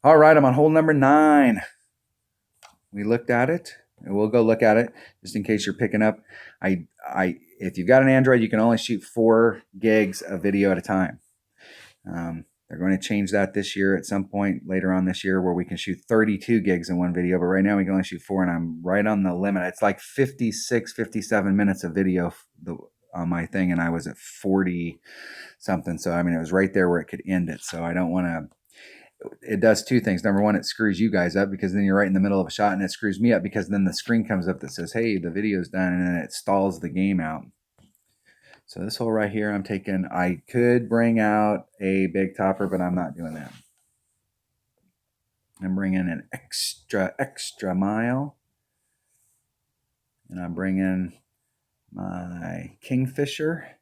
All right, I'm on hole number 9. We looked at it, and we'll go look at it just in case you're picking up. If you've got an Android, you can only shoot 4 gigs of video at a time. They're going to change that this year at some point later on this year where we can shoot 32 gigs in one video, but right now we can only shoot 4, and I'm right on the limit. It's like 56, 57 minutes of video on my thing, and I was at 40 something. So, I mean, it was right there where it could end it. So I don't want to. It does 2 things. Number 1, it screws you guys up because then you're right in the middle of a shot, and it screws me up because then the screen comes up that says, hey, the video's done, and then it stalls the game out. So this hole right here, I could bring out a big topper, but I'm not doing that. I'm bringing an extra mile, and I'm bringing my Kingfisher,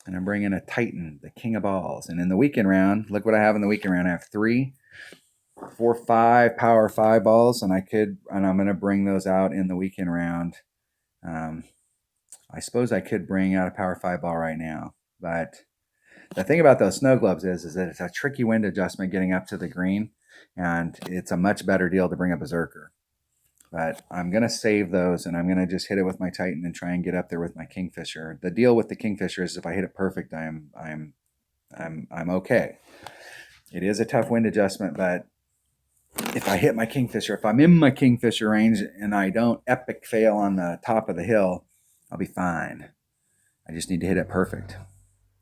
and I'm bringing a Titan, the king of balls. And in the weekend round, look what I have in the weekend round. I have 3, 4, 5 power 5 balls, and I'm going to bring those out in the weekend round. I suppose I could bring out a power 5 ball right now, but the thing about those snow globes is that it's a tricky wind adjustment getting up to the green, and it's a much better deal to bring a berserker. But I'm going to save those, and I'm going to just hit it with my Titan and try and get up there with my Kingfisher. The deal with the Kingfisher is if I hit it perfect, I'm okay. It is a tough wind adjustment, but if I hit my Kingfisher, if I'm in my Kingfisher range and I don't epic fail on the top of the hill, I'll be fine. I just need to hit it perfect.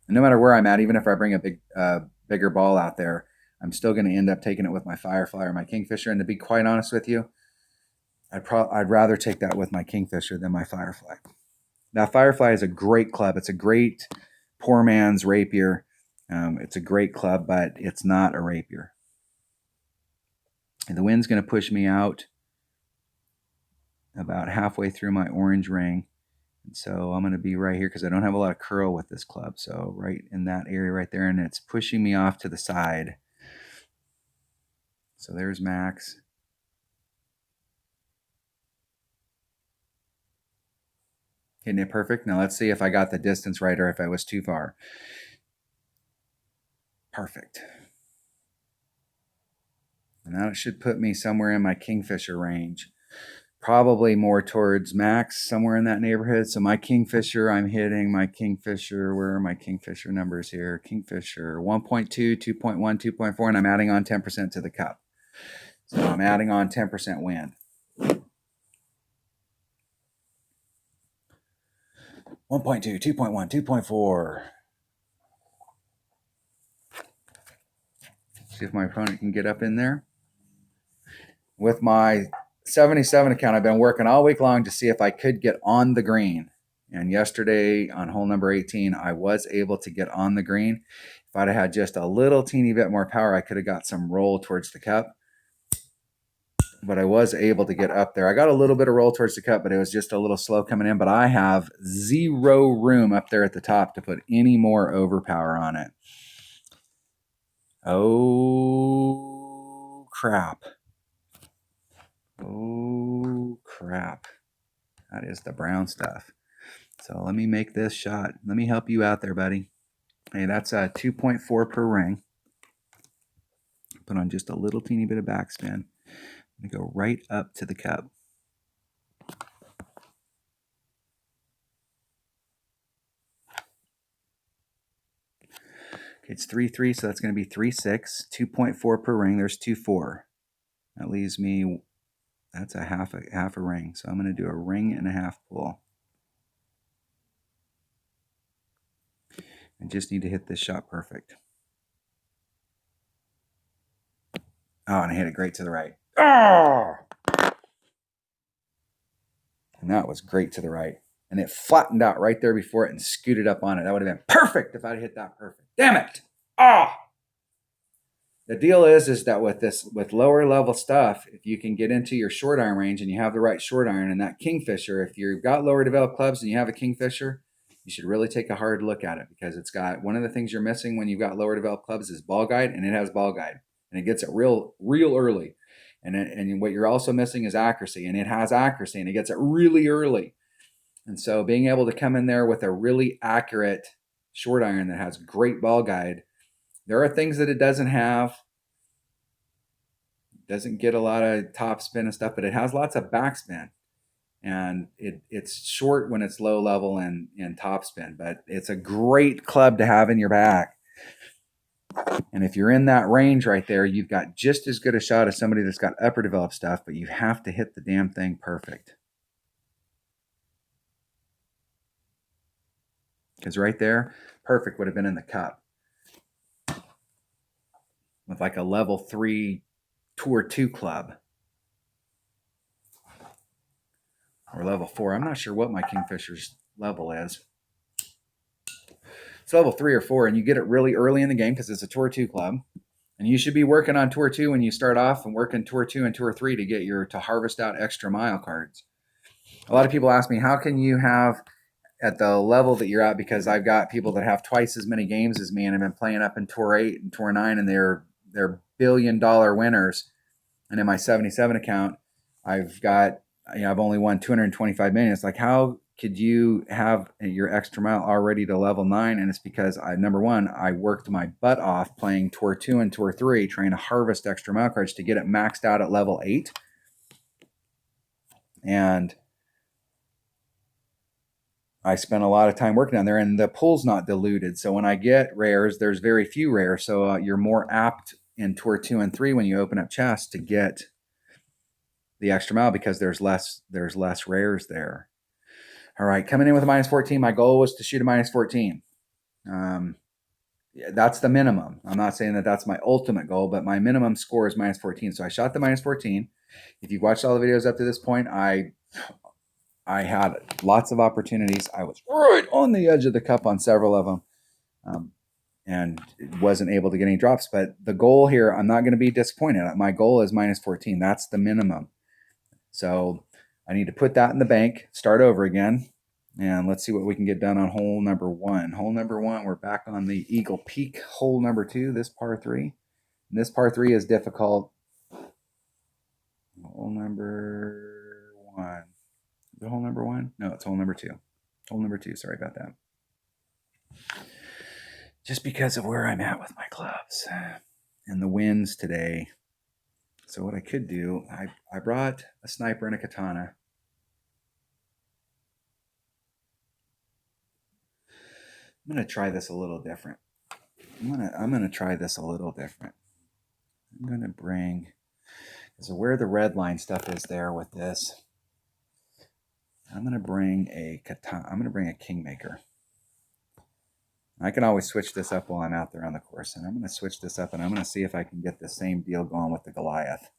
And no matter where I'm at, even if I bring a bigger ball out there, I'm still going to end up taking it with my Firefly or my Kingfisher. And to be quite honest with you, I'd rather take that with my Kingfisher than my Firefly. Now, Firefly is a great club. It's a great poor man's rapier. It's a great club, but it's not a rapier. And the wind's going to push me out about halfway through my orange ring. And so I'm going to be right here because I don't have a lot of curl with this club. So right in that area right there, and it's pushing me off to the side. So there's Max. Hitting it perfect. Now let's see if I got the distance right or if I was too far. Perfect. And now it should put me somewhere in my Kingfisher range. Probably more towards Max, somewhere in that neighborhood. So my Kingfisher, I'm hitting my Kingfisher. Where are my Kingfisher numbers here? Kingfisher 1.2, 2.1, 2.4, and I'm adding on 10% to the cup. So I'm adding on 10% wind. 1.2, 2.1, 2.4. See if my opponent can get up in there. With my 77 account, I've been working all week long to see if I could get on the green. And yesterday on hole number 18, I was able to get on the green. If I'd have had just a little teeny bit more power, I could have got some roll towards the cup. But I was able to get up there. I got a little bit of roll towards the cup, but it was just a little slow coming in. But I have 0 room up there at the top to put any more overpower on it. Oh, crap. Oh, crap. That is the brown stuff. So let me make this shot. Let me help you out there, buddy. Hey, that's a 2.4 per ring. Put on just a little teeny bit of backspin. I'm going to go right up to the cup. Okay, it's 3.3, so that's going to be 3.6. 2.4 per ring. There's 2.4. That leaves me, that's a half a ring. So I'm going to do a ring and a half pull. I just need to hit this shot perfect. Oh, and I hit it great to the right. Oh! And that was great to the right. And it flattened out right there before it and scooted up on it. That would have been perfect if I'd hit that perfect. Damn it! Ah! The deal is that with lower level stuff, if you can get into your short iron range and you have the right short iron and that Kingfisher, if you've got lower developed clubs and you have a Kingfisher, you should really take a hard look at it because it's got one of the things you're missing when you've got lower developed clubs is ball guide, and it has ball guide, and it gets it real early. And what you're also missing is accuracy, and it has accuracy, and it gets it really early. And so being able to come in there with a really accurate short iron that has great ball guide, there are things that it doesn't have Doesn't get a lot of top spin and stuff, but it has lots of backspin. And it's short when it's low level and top spin, but it's a great club to have in your bag. And if you're in that range right there, you've got just as good a shot as somebody that's got upper developed stuff, but you have to hit the damn thing perfect. Because right there, perfect would have been in the cup. With like a level 3 Tour 2 club. Or level 4. I'm not sure what my Kingfisher's level is. It's level 3 or 4, and you get it really early in the game because it's a Tour 2 club. And you should be working on Tour 2 when you start off, and working Tour 2 and Tour 3 to harvest out extra mile cards. A lot of people ask me, how can you have at the level that you're at? Because I've got people that have twice as many games as me and have been playing up in Tour 8 and Tour 9, and they're billion-dollar winners. And in my 77 account, I've only won 225 million. It's like, how could you have your extra mile already to level 9? And it's because number one, I worked my butt off playing Tour 2 and Tour 3, trying to harvest extra mile cards to get it maxed out at level 8. And I spent a lot of time working down there, and the pool's not diluted. So when I get rares, there's very few rares. So you're more apt in Tour 2 and 3 when you open up chests to get the extra mile because there's less rares there. All right, coming in with a -14. My goal was to shoot a -14. That's the minimum. I'm not saying that that's my ultimate goal, but my minimum score is -14. So I shot the -14. If you've watched all the videos up to this point, I had lots of opportunities. I was right on the edge of the cup on several of them, and wasn't able to get any drops. But the goal here, I'm not going to be disappointed. My goal is -14. That's the minimum. So I need to put that in the bank, start over again, and let's see what we can get done on hole number 1. Hole number 1, we're back on the Eagle Peak. Hole number 2, this par 3. And this par 3 is difficult. Hole number 1. Is it hole number 1? No, it's hole number 2. Hole number 2, sorry about that. Just because of where I'm at with my clubs and the winds today. So what I could do, I brought a sniper and a katana. I'm going to try this a little different. I'm going to try this a little different. I'm going to bring, so where the red line stuff is there with this, I'm going to bring a katana. I'm going to bring a Kingmaker. I can always switch this up while I'm out there on the course, and I'm going to switch this up, and I'm going to see if I can get the same deal going with the Goliath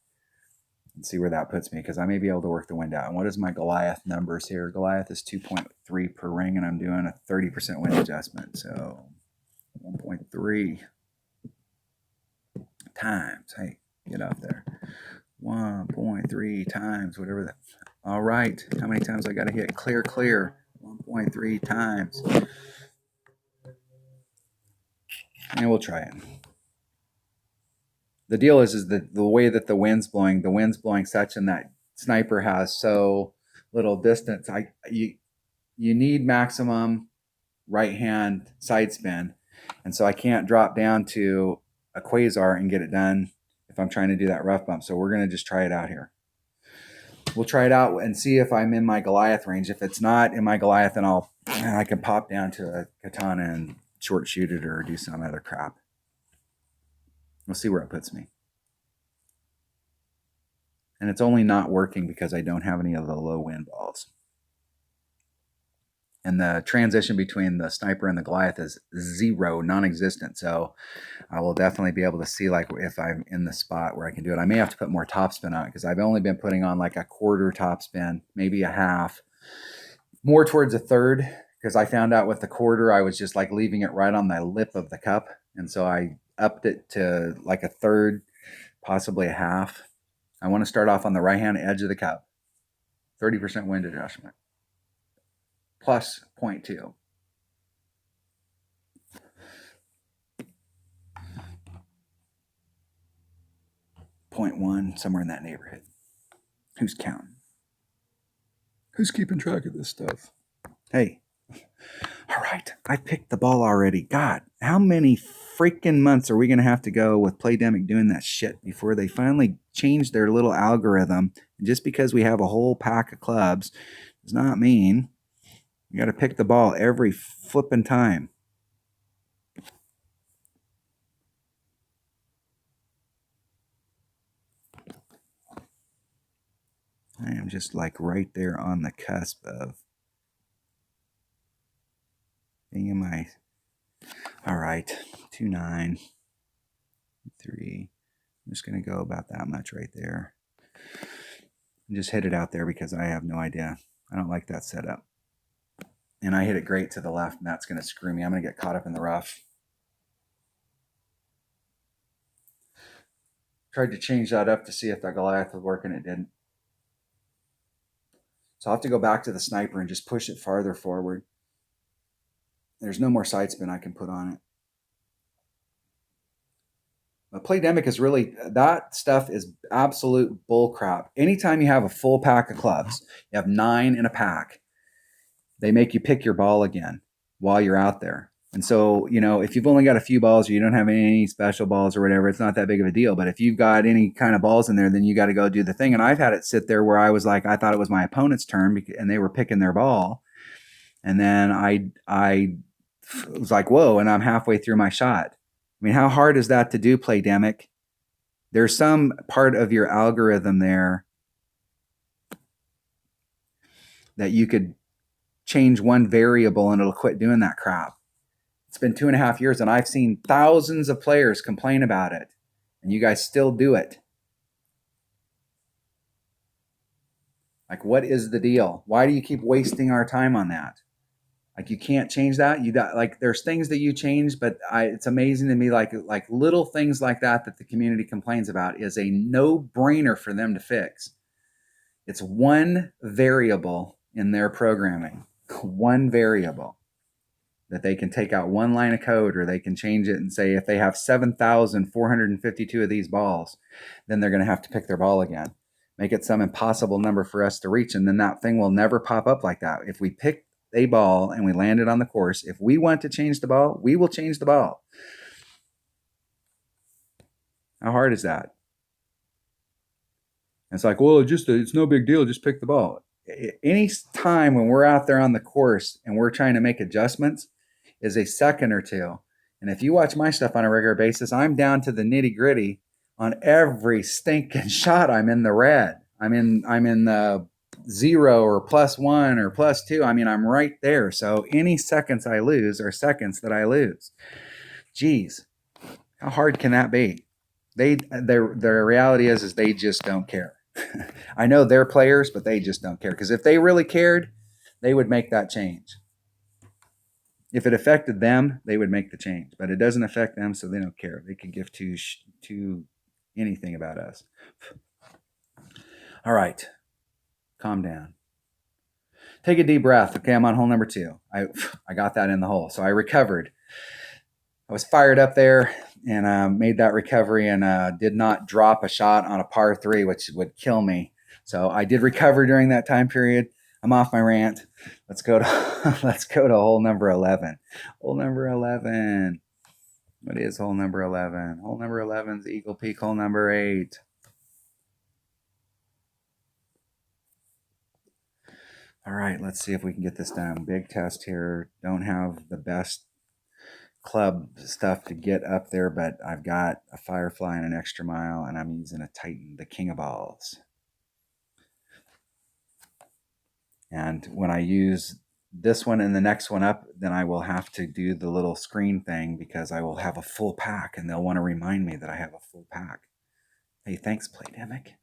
and see where that puts me, because I may be able to work the wind out. And what is my Goliath numbers here? Goliath is 2.3 per ring, and I'm doing a 30% wind adjustment. So 1.3 times. Hey, get up there. 1.3 times, whatever that. All right. How many times I got to hit? Clear, clear. 1.3 times. And we'll try it. The deal is the way that the wind's blowing such, and that sniper has so little distance. You need maximum right hand side spin, and so I can't drop down to a quasar and get it done if I'm trying to do that rough bump. So we're gonna just try it out here. We'll try it out and see if I'm in my Goliath range. If it's not in my Goliath, then I can pop down to a katana and short shoot it or do some other crap. We'll see where it puts me. And it's only not working because I don't have any of the low wind balls. And the transition between the sniper and the Goliath is zero, non-existent. So I will definitely be able to see like if I'm in the spot where I can do it. I may have to put more topspin on it because I've only been putting on like a quarter topspin, maybe a half, more towards a third, because I found out with the quarter, I was just like leaving it right on the lip of the cup. And so I upped it to like a third, possibly a half. I want to start off on the right-hand edge of the cup. 30% wind adjustment. Plus 0.2. 0.1, somewhere in that neighborhood. Who's counting? Who's keeping track of this stuff? Hey, All right, I picked the ball already. God, how many freaking months are we going to have to go with Playdemic doing that shit before they finally change their little algorithm? And just because we have a whole pack of clubs does not mean you got to pick the ball every flipping time. I am just like right there on the cusp of being in my. All right, 2-9, 3. I'm just going to go about that much right there. And just hit it out there because I have no idea. I don't like that setup. And I hit it great to the left, and that's going to screw me. I'm going to get caught up in the rough. Tried to change that up to see if that Goliath would work, and it didn't. So I'll have to go back to the sniper and just push it farther forward. There's no more side spin I can put on it. But Playdemic is really, that stuff is absolute bullcrap. Anytime you have a full pack of clubs, you have 9 in a pack, they make you pick your ball again while you're out there. And so, if you've only got a few balls or you don't have any special balls or whatever, it's not that big of a deal. But if you've got any kind of balls in there, then you got to go do the thing. And I've had it sit there where I was like, I thought it was my opponent's turn and they were picking their ball. And then I was like, whoa, and I'm halfway through my shot. I mean, how hard is that to do, Playdemic? There's some part of your algorithm there that you could change one variable and it'll quit doing that crap. It's been 2.5 years and I've seen thousands of players complain about it, and you guys still do it. Like, what is the deal? Why do you keep wasting our time on that? Like, you can't change that. You got, like, there's things that you change, but it's amazing to me, like little things like that the community complains about is a no-brainer for them to fix. It's one variable in their programming, one variable that they can take out one line of code, or they can change it and say if they have 7,452 of these balls, then they're going to have to pick their ball again. Make it some impossible number for us to reach, and then that thing will never pop up like that. If we pick a ball and we land it on the course, if we want to change the ball, we will change the ball. How hard is that? And it's like, well, it's no big deal. Just pick the ball. Any time when we're out there on the course and we're trying to make adjustments is a second or two. And if you watch my stuff on a regular basis, I'm down to the nitty gritty on every stinking shot. I'm in the red. I'm in the 0 or +1 or +2. I mean, I'm right there. So any seconds I lose are seconds that I lose. Geez, how hard can that be? Their reality is they just don't care. I know they're players, but they just don't care. Because if they really cared, they would make that change. If it affected them, they would make the change. But it doesn't affect them, so they don't care. They could give to anything about us. All right. Calm down. Take a deep breath. Okay, I'm on hole number 2. I got that in the hole. So I recovered. I was fired up there and made that recovery and did not drop a shot on a par 3, which would kill me. So I did recover during that time period. I'm off my rant. Let's go to hole number 11. Hole number 11. What is hole number 11? Hole number 11 is Eagle Peak hole number 8. All right, let's see if we can get this done. Big test here. Don't have the best club stuff to get up there, but I've got a Firefly and an extra mile, and I'm using a Titan, the king of balls. And when I use this one and the next one up, then I will have to do the little screen thing because I will have a full pack, and they'll want to remind me that I have a full pack. Hey, thanks, Playdemic.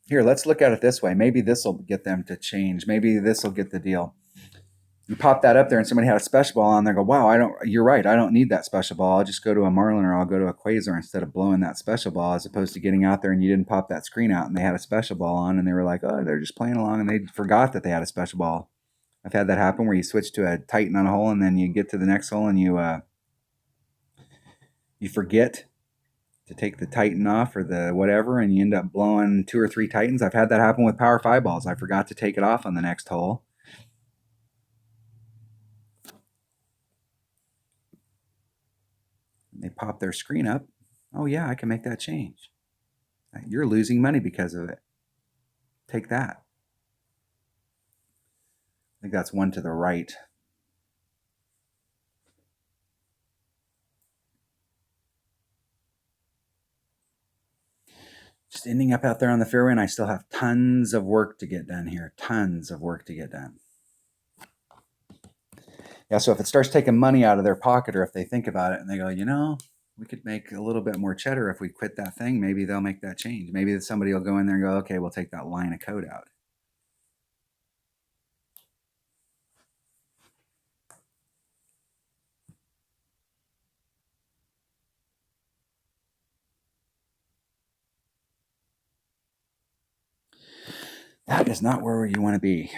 Here, let's look at it this way. Maybe this will get them to change. Maybe this will get the deal. You pop that up there and somebody had a special ball on there, go, wow, you're right. I don't need that special ball. I'll just go to a Marlin or I'll go to a Quasar instead of blowing that special ball, as opposed to getting out there and you didn't pop that screen out and they had a special ball on and they were like, oh, they're just playing along and they forgot that they had a special ball. I've had that happen where you switch to a Titan on a hole and then you get to the next hole and you forget to take the Titan off or the whatever, and you end up blowing 2 or 3 Titans. I've had that happen with Power 5 balls. I forgot to take it off on the next hole. They pop their screen up. Oh yeah, I can make that change. You're losing money because of it. Take that. I think that's one to the right. Just ending up out there on the fairway, and I still have tons of work to get done here. Tons of work to get done. Yeah, so if it starts taking money out of their pocket, or if they think about it and they go, you know, we could make a little bit more cheddar if we quit that thing, maybe they'll make that change. Maybe somebody will go in there and go, okay, we'll take that line of code out. That is not where you want to be.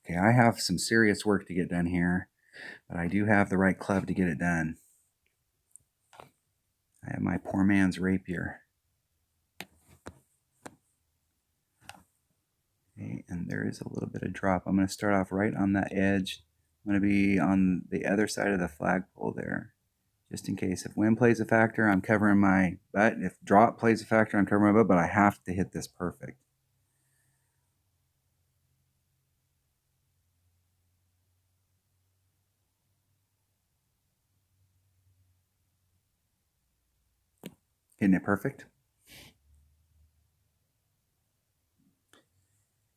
Okay, I have some serious work to get done here, but I do have the right club to get it done. I have my poor man's rapier. Okay, and there is a little bit of drop. I'm going to start off right on that edge. I'm going to be on the other side of the flagpole there, just in case. If wind plays a factor, I'm covering my butt. If drop plays a factor, I'm covering my butt, but I have to hit this perfect. Hitting it perfect.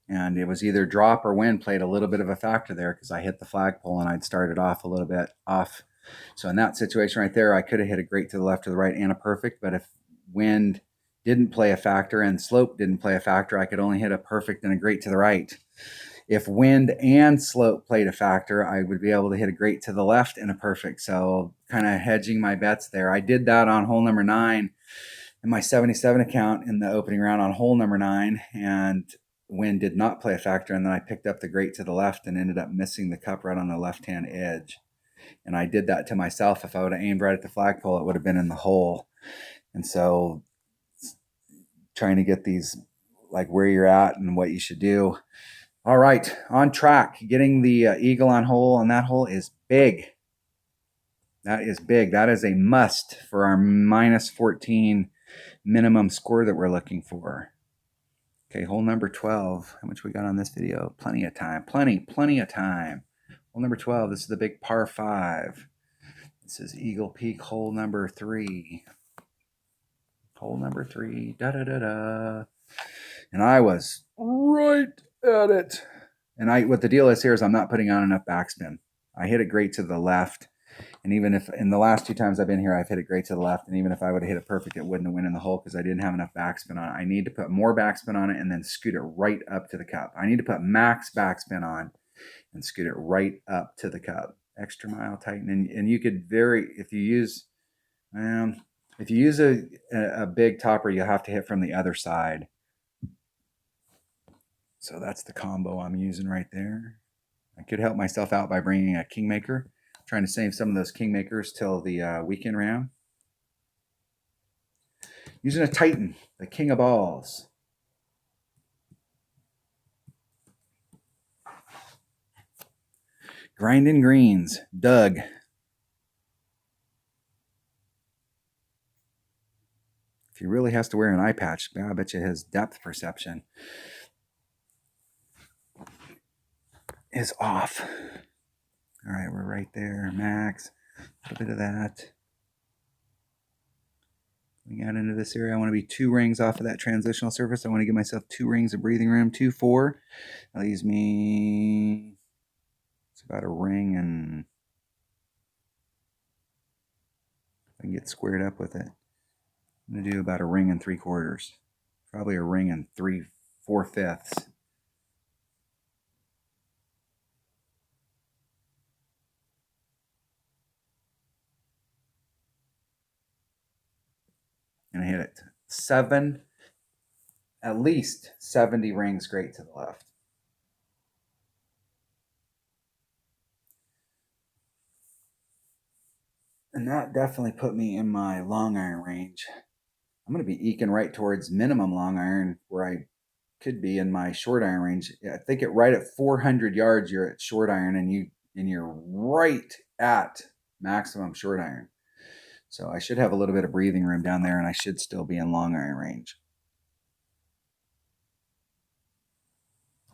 And it was either drop or wind played a little bit of a factor there because I hit the flagpole and I'd started off a little bit off. So in that situation right there, I could have hit a great to the left or the right and a perfect. But if wind didn't play a factor and slope didn't play a factor, I could only hit a perfect and a great to the right. If wind and slope played a factor, I would be able to hit a great to the left and a perfect. So kind of hedging my bets there. I did that on hole number 9 in my 77 account in the opening round on hole number 9, and wind did not play a factor. And then I picked up the great to the left and ended up missing the cup right on the left-hand edge. And I did that to myself. If I would have aimed right at the flagpole, it would have been in the hole. And so trying to get these, like where you're at and what you should do. All right, on track. Getting the eagle on that hole is big. That is big. That is a must for our minus 14 minimum score that we're looking for. Okay, hole number 12. How much we got on this video? Plenty of time. Plenty of time. Hole number 12. This is the big par 5. This is Eagle Peak hole number 3. Hole number 3. Da-da-da-da. And I was right at it. And what the deal is here is I'm not putting on enough backspin. I hit it great to the left. And even if in the last 2 times I've been here, I've hit it great to the left. And even if I would have hit it perfect, it wouldn't have went in the hole because I didn't have enough backspin on it. I need to put more backspin on it and then scoot it right up to the cup. I need to put max backspin on and scoot it right up to the cup. Extra mile Titan. And you could vary if you use a big topper, you'll have to hit from the other side. So that's the combo I'm using right there. I could help myself out by bringing a Kingmaker. Trying to save some of those Kingmakers till the weekend round. Using a Titan, the king of balls. Grinding greens, Doug. If he really has to wear an eye patch, I bet you his depth perception is off. All right, we're right there, max. A little bit of that. Going out into this area, I want to be 2 rings off of that transitional surface. I want to give myself 2 rings of breathing room, 2, 4. That leaves me, it's about a ring, and I can get squared up with it. I'm going to do about a ring and 3/4. Probably a ring and 3/4. And I hit it. 7, at least 70 rings great to the left. And that definitely put me in my long iron range. I'm going to be eking right towards minimum long iron where I could be in my short iron range. I think at right at 400 yards, you're at short iron, and you're right at maximum short iron. So I should have a little bit of breathing room down there, and I should still be in long iron range.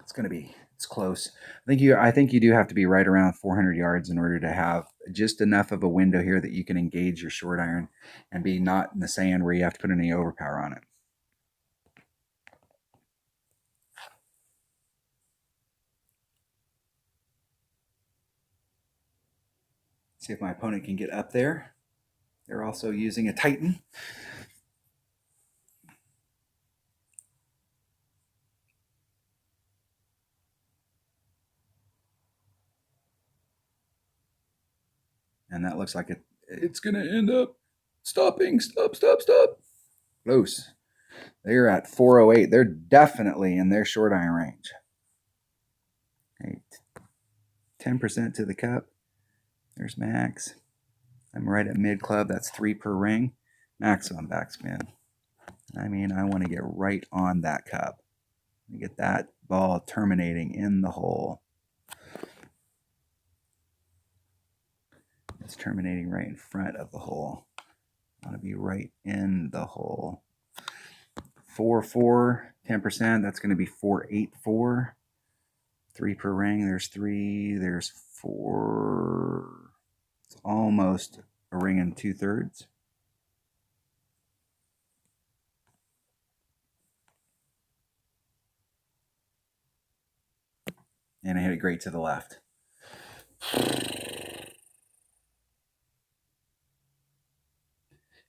It's close. I think you do have to be right around 400 yards in order to have just enough of a window here that you can engage your short iron and be not in the sand where you have to put any overpower on it. See if my opponent can get up there. They're also using a Titan. And that looks like it's going to end up stopping. Stop. Close. They're at 408. They're definitely in their short iron range. Okay. 10% to the cup. There's max. I'm right at mid club. That's 3 per ring. Maximum backspin. I mean, I want to get right on that cup. Get that ball terminating in the hole. It's terminating right in front of the hole. I want to be right in the hole. 4-4, 10%. That's going to be 4-8-4. 3 per ring. There's 3. There's 4. It's almost a ring and 2/3. And I hit it great to the left.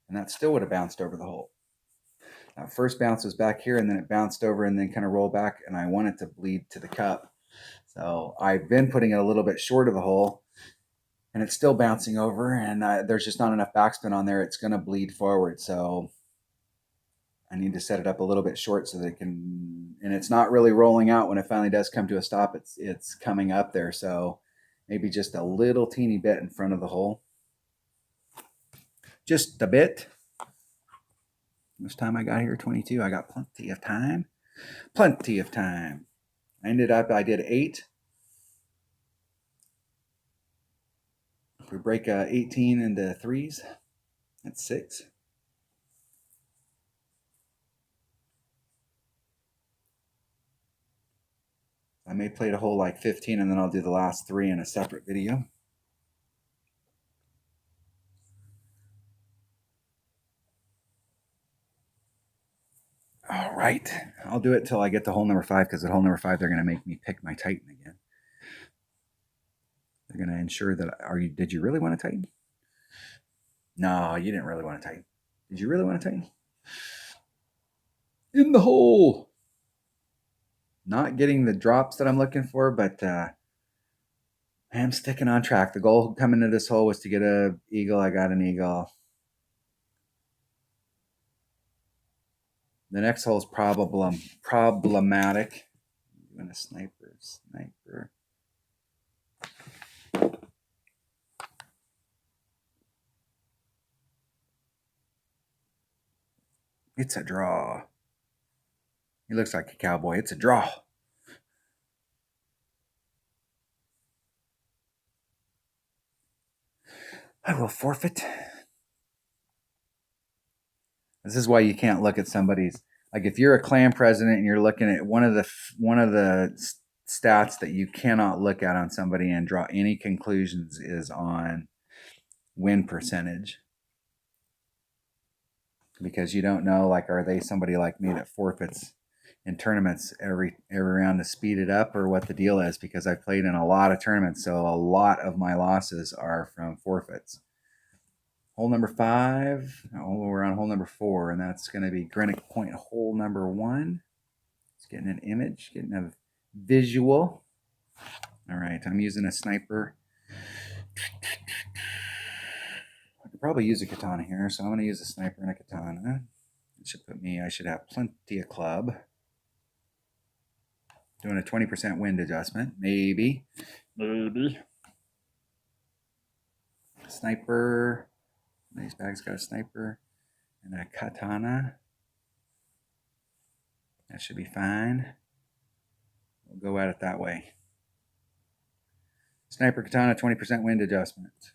And that still would have bounced over the hole. That first bounce was back here, and then it bounced over and then kind of rolled back, and I want it to bleed to the cup. So I've been putting it a little bit short of the hole, and it's still bouncing over, and there's just not enough backspin on there. It's going to bleed forward. So I need to set it up a little bit short so that it can, and it's not really rolling out when it finally does come to a stop. It's coming up there. So maybe just a little teeny bit in front of the hole. Just a bit. How much time I got here? 22. I got plenty of time. Plenty of time. I did 8. If we break 18 into threes, that's 6. I may play a hole like 15, and then I'll do the last 3 in a separate video. All right. I'll do it till I get to hole number 5, because at hole number 5, they're going to make me pick my Titan again. They're going to ensure that, did you really want a Titan? No, you didn't really want a Titan. Did you really want a Titan? In the hole. Not getting the drops that I'm looking for, but I'm sticking on track. The goal coming into this hole was to get an eagle. I got an eagle. The next hole is problematic. Doing a sniper. It's a draw. He looks like a cowboy. It's a draw. I will forfeit. This is why you can't look at somebody's, like if you're a clan president and you're looking at one of the stats that you cannot look at on somebody and draw any conclusions is on win percentage. Because you don't know, like, are they somebody like me that forfeits in tournaments every round to speed it up, or what the deal is, because I've played in a lot of tournaments, so a lot of my losses are from forfeits. Hole number 5. We're on hole number 4, and that's going to be Greenwich Point hole number 1. It's getting an image, getting a visual. All right, I'm using a sniper. I could probably use a katana here, so I'm going to use a sniper and a katana. It should put me, I should have plenty of club. Doing a 20% wind adjustment, maybe. Sniper. Nice bag's got a sniper. and a katana. That should be fine. We'll go at it that way. Sniper katana, 20% wind adjustment.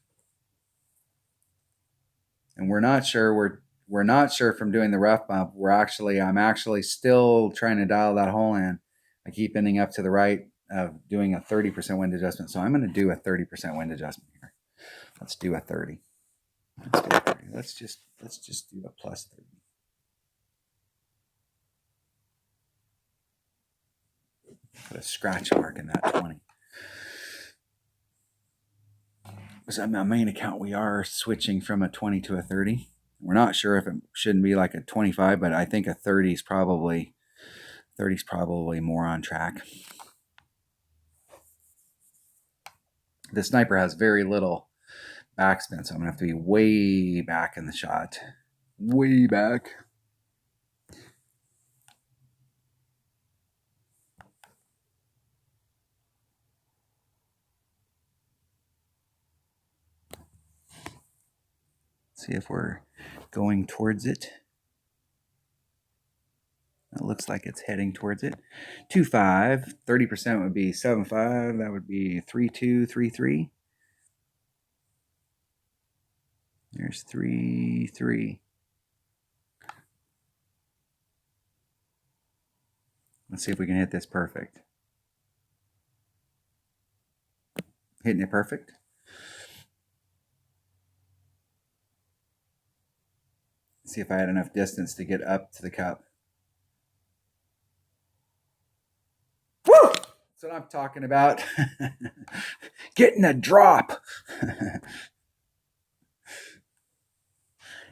And we're not sure. We're not sure from doing the rough bump. I'm actually still trying to dial that hole in. I keep ending up to the right of doing a 30% wind adjustment. So I'm going to do a 30% wind adjustment here. Let's do a 30. Let's do a 30. Let's just do a plus 30. Put a scratch mark in that 20. So on my main account, we are switching from a 20 to a 30. We're not sure if it shouldn't be like a 25, but I think a 30 is probably more on track. The sniper has very little backspin, so I'm gonna have to be way back in the shot. Way back. See if we're going towards it. It looks like it's heading towards it. 2.5, 30% would be 7.5. That would be 3.2, 3.3. There's 3.3. Let's see if we can hit this perfect. Hitting it perfect. See if I had enough distance to get up to the cup. Woo! That's what I'm talking about. Getting a drop.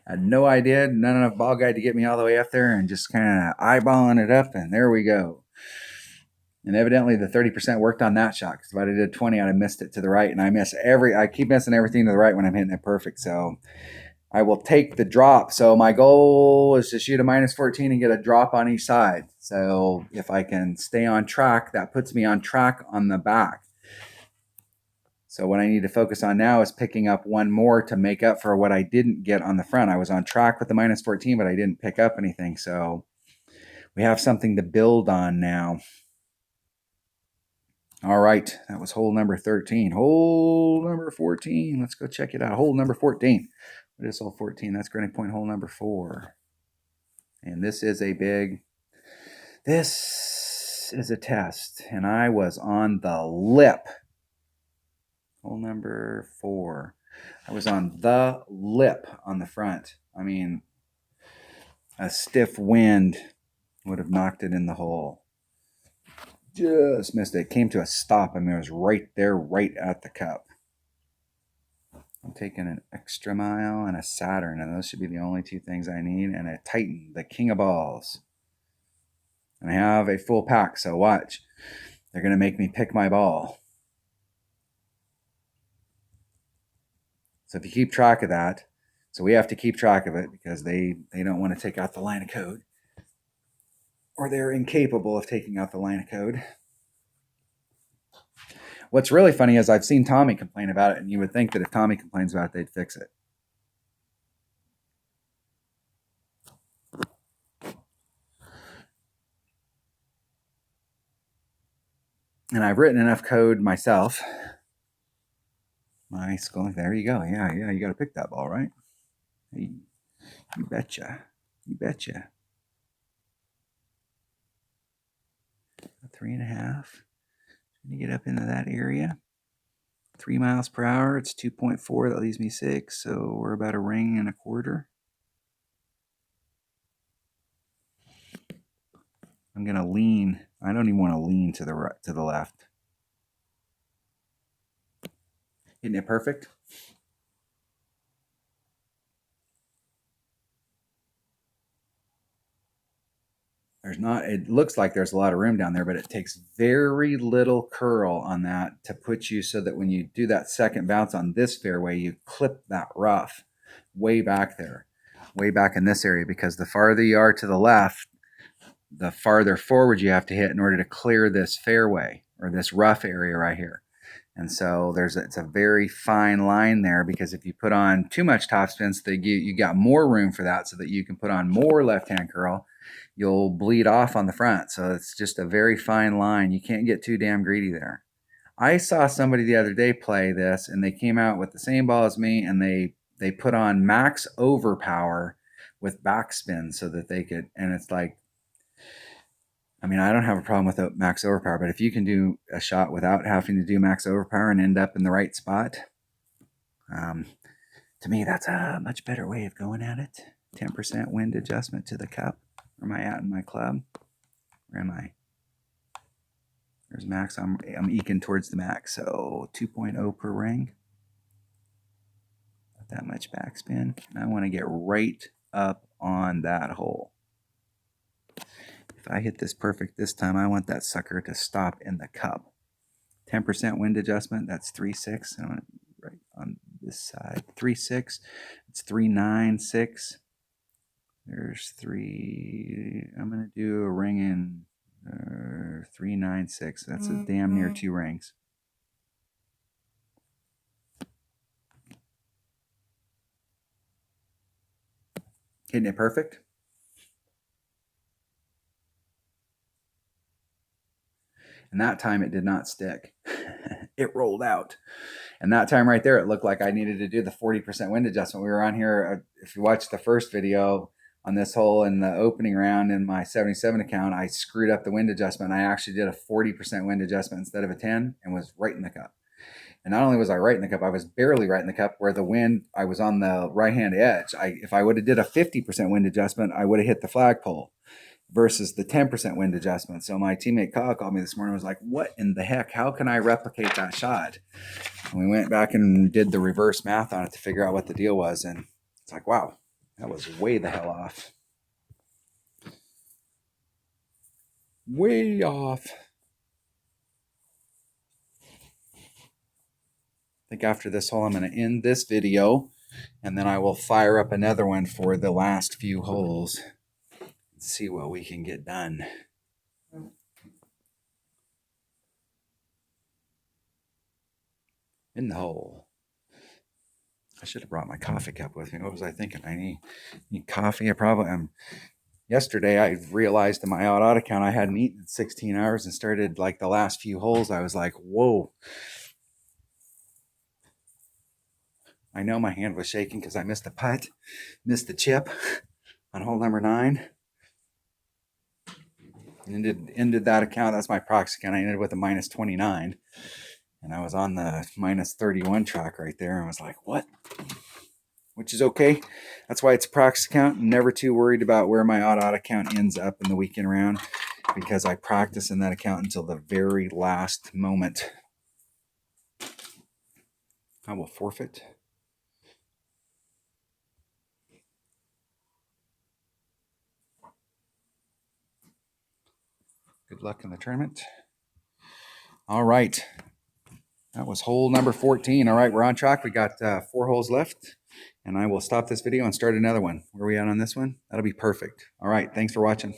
I had no idea, not enough ball guide to get me all the way up there, and just kind of eyeballing it up, and there we go. And evidently the 30% worked on that shot, because if I did 20, I'd have missed it to the right, and I keep missing everything to the right when I'm hitting it perfect. So I will take the drop. So my goal is to shoot a minus 14 and get a drop on each side. So if I can stay on track, that puts me on track on the back. So what I need to focus on now is picking up one more to make up for what I didn't get on the front. I was on track with the minus 14, but I didn't pick up anything. So we have something to build on now. All right, that was hole number 13. Hole number 14. Let's go check it out. Hole number 14. What is hole 14? That's granite point hole number 4. And this is a test. And I was on the lip. Hole number 4. I was on the lip on the front. I mean, a stiff wind would have knocked it in the hole. Just missed it. It came to a stop. I mean, it was right there, right at the cup. I'm taking an extra mile and a Saturn, and those should be the only two things I need, and a Titan, the king of balls. And I have a full pack, so watch. They're going to make me pick my ball. So if you keep track of that, so we have to keep track of it because they don't want to take out the line of code. Or they're incapable of taking out the line of code. What's really funny is I've seen Tommy complain about it, and you would think that if Tommy complains about it, they'd fix it. And I've written enough code myself. My school, there you go. Yeah, you got to pick that ball, right? Hey, you betcha. You betcha. 3.5. When you get up into that area, 3 miles per hour, it's 2.4. That leaves me 6. So we're about a ring and a quarter. I'm going to lean. I don't even want to lean to the right, to the left. Isn't it perfect? It looks like there's a lot of room down there, but it takes very little curl on that to put you so that when you do that second bounce on this fairway, you clip that rough way back there, way back in this area, because the farther you are to the left, the farther forward you have to hit in order to clear this fairway or this rough area right here. And so it's a very fine line there, because if you put on too much topspin, so you got more room for that so that you can put on more left-hand curl, you'll bleed off on the front. So it's just a very fine line. You can't get too damn greedy there. I saw somebody the other day play this, and they came out with the same ball as me, and they put on max overpower with backspin so that they could, and it's like, I mean, I don't have a problem with max overpower, but if you can do a shot without having to do max overpower and end up in the right spot, to me, that's a much better way of going at it. 10% wind adjustment to the cup. Where am I at in my club? Where am I? There's max. I'm eking towards the max, so 2.0 per ring. Not that much backspin. And I want to get right up on that hole. If I hit this perfect this time, I want that sucker to stop in the cup. 10% wind adjustment, that's 3.6. I want it right on this side. 3.6, it's 3.96. There's 3. I'm going to do a ring in 3.96. That's a damn near 2 rings. Hitting it perfect. And that time it did not stick. It rolled out. And that time right there, it looked like I needed to do the 40% wind adjustment. We were on here, if you watch the first video on this hole in the opening round in my 77 account, I screwed up the wind adjustment. I actually did a 40% wind adjustment instead of a 10 and was right in the cup. And not only was I right in the cup, I was barely right in the cup where the wind, I was on the right-hand edge. If I would have did a 50% wind adjustment, I would have hit the flagpole versus the 10% wind adjustment. So my teammate Kyle called me this morning and was like, what in the heck? How can I replicate that shot? And we went back and did the reverse math on it to figure out what the deal was. And it's like, wow, that was way the hell off. Way off. I think after this hole, I'm going to end this video, and then I will fire up another one for the last few holes and see what we can get done. In the hole. I should have brought my coffee cup with me. What was I thinking? I need coffee. Yesterday I realized in my odd account I hadn't eaten in 16 hours and started like the last few holes. I was like, whoa. I know my hand was shaking because I missed the putt, missed the chip on hole number 9. Ended that account. That's my proxy account. I ended with a minus 29. And I was on the minus 31 track right there. And I was like, what? Which is okay. That's why it's a proxy account. I'm never too worried about where my odd account ends up in the weekend round, because I practice in that account until the very last moment. I will forfeit. Good luck in the tournament. All right. That was hole number 14. All right, we're on track. We got 4 holes left, and I will stop this video and start another one. Where are we at on this one? That'll be perfect. All right, thanks for watching.